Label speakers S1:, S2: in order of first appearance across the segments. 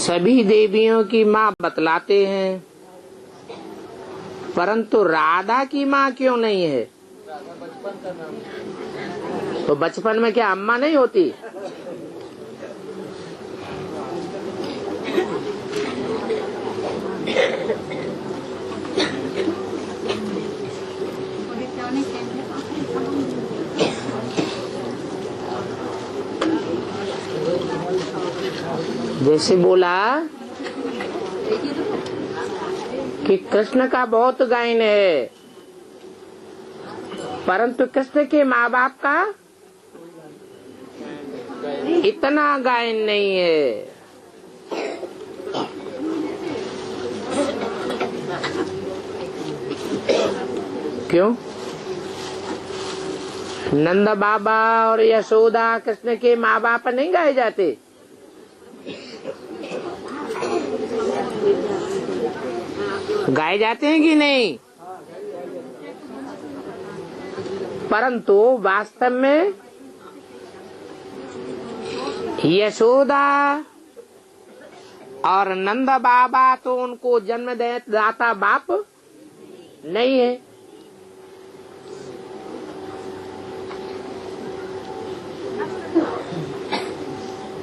S1: सभी देवियों की माँ बतलाते हैं, परंतु राधा की माँ क्यों नहीं है? तो बचपन में क्या अम्मा नहीं होती? जैसे बोला कि कृष्ण का बहुत गायन है, परंतु कृष्ण के माँ बाप का इतना गायन नहीं है। क्यों? नंद बाबा और यशोदा कृष्ण के माँ बाप नहीं गाए जाते? गाए जाते हैं कि नहीं? परंतु वास्तव में यशोदा और नंद बाबा तो उनको जन्मदाता बाप नहीं है।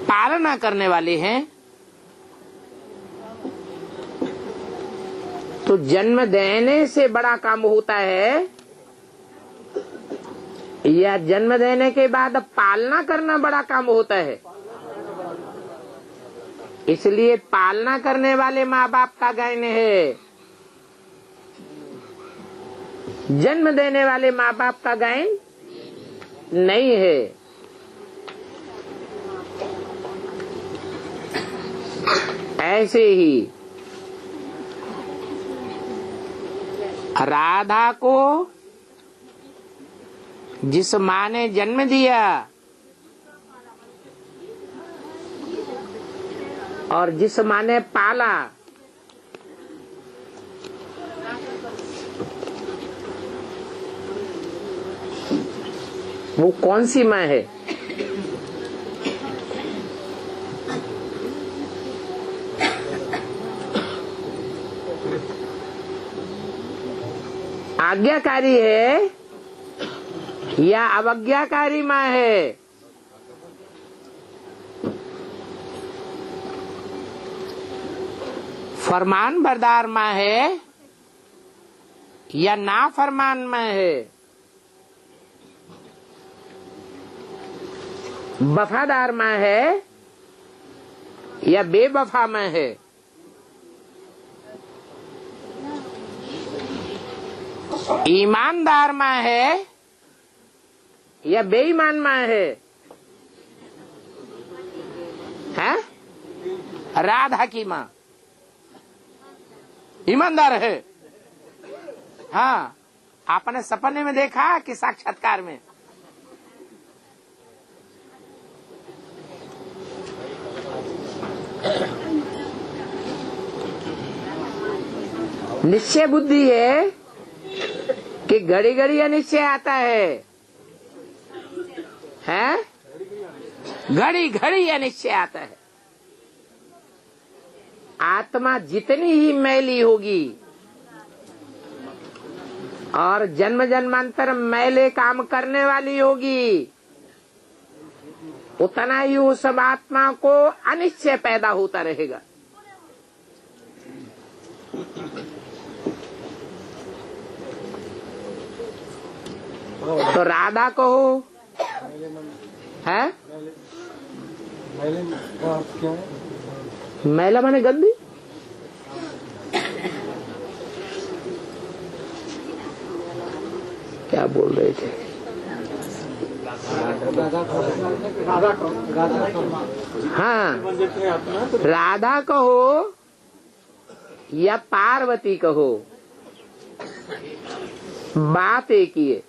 S1: पालना करने वाले हैं। तो जन्म देने से बड़ा काम होता है या जन्म देने के बाद पालना करना बड़ा काम होता है? इसलिए पालना करने वाले माँ बाप का गायन है, जन्म देने वाले माँ बाप का गायन नहीं है। ऐसे ही राधा को जिस माँ ने जन्म दिया और जिस माँ ने पाला, वो कौन सी माँ है? आज्ञाकारी है या अवज्ञाकारी माँ है? फरमान बरदार माँ है या ना फरमान माँ है? वफादार माँ है या बेवफा माँ है? ईमानदार माँ है या बेईमान माँ है? हैं? राधा की माँ ईमानदार है। हाँ, आपने सपने में देखा कि साक्षात्कार में? निश्चय बुद्धि है कि घड़ी घड़ी अनिश्चय आता है? हैं? घड़ी घड़ी अनिश्चय आता है। आत्मा जितनी ही मैली होगी और जन्म जन्मांतर मैले काम करने वाली होगी, उतना ही उस आत्मा को अनिश्चय पैदा होता रहेगा। तो राधा कहो है? मैला माने गंदी? क्या बोल रहे थे? हाँ, राधा कहो या पार्वती कहो, बात एक ही है।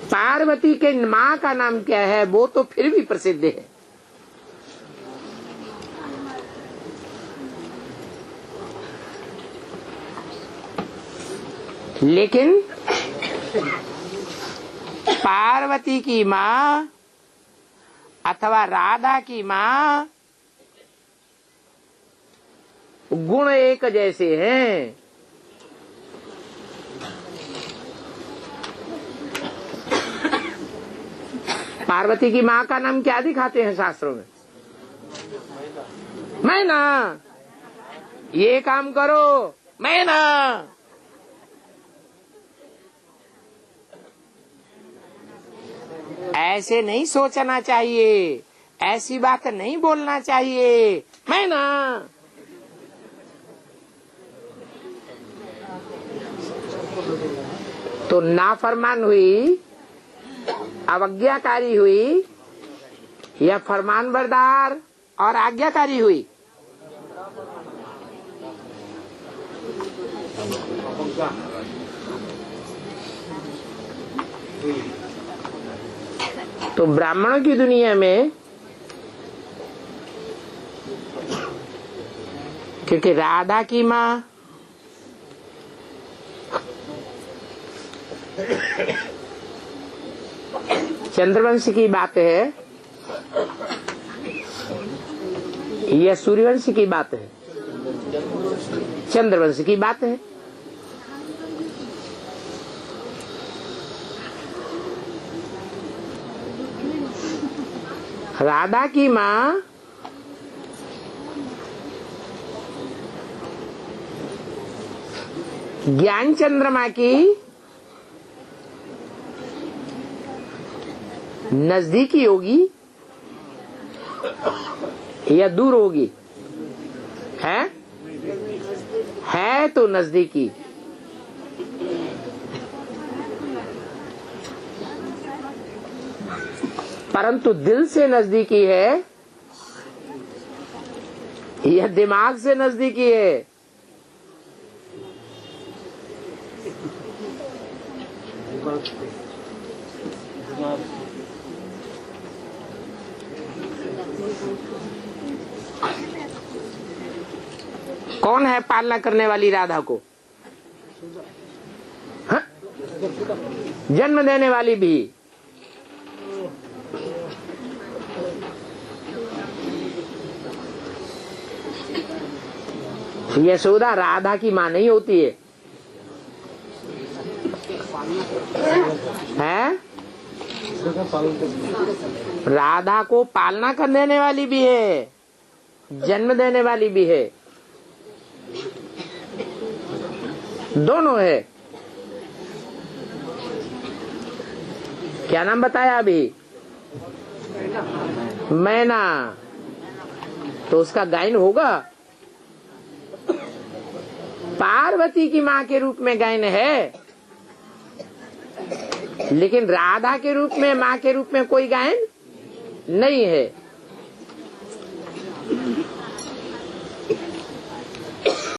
S1: पार्वती के माँ का नाम क्या है वो तो फिर भी प्रसिद्ध है। लेकिन पार्वती की माँ अथवा राधा की माँ गुण एक जैसे हैं। पार्वती की माँ का नाम क्या दिखाते हैं शास्त्रों में? मैना। ये काम करो, मैना। ऐसे नहीं सोचना चाहिए, ऐसी बात नहीं बोलना चाहिए, मैना। तो नाफरमान हुई, अवज्ञाकारी हुई या फरमानबरदार और आज्ञाकारी हुई? तो ब्राह्मणों की दुनिया में क्योंकि राधा की माँ चंद्रवंश की बात है या सूर्यवंश की बात है? चंद्रवंश की बात है। राधा की माँ ज्ञान चंद्रमा की नजदीकी होगी या दूर होगी? है तो नजदीकी। परंतु दिल से नजदीकी है या दिमाग से नजदीकी है? कौन है पालना करने वाली राधा को? हा? जन्म देने वाली भी। यशोदा राधा की माँ नहीं होती है, हैं? राधा को पालना कर देने वाली भी है, जन्म देने वाली भी है, दोनों है। क्या नाम बताया अभी? मैना। तो उसका गायन होगा। पार्वती की माँ के रूप में गायन है, लेकिन राधा के रूप में, माँ के रूप में कोई गायन नहीं है।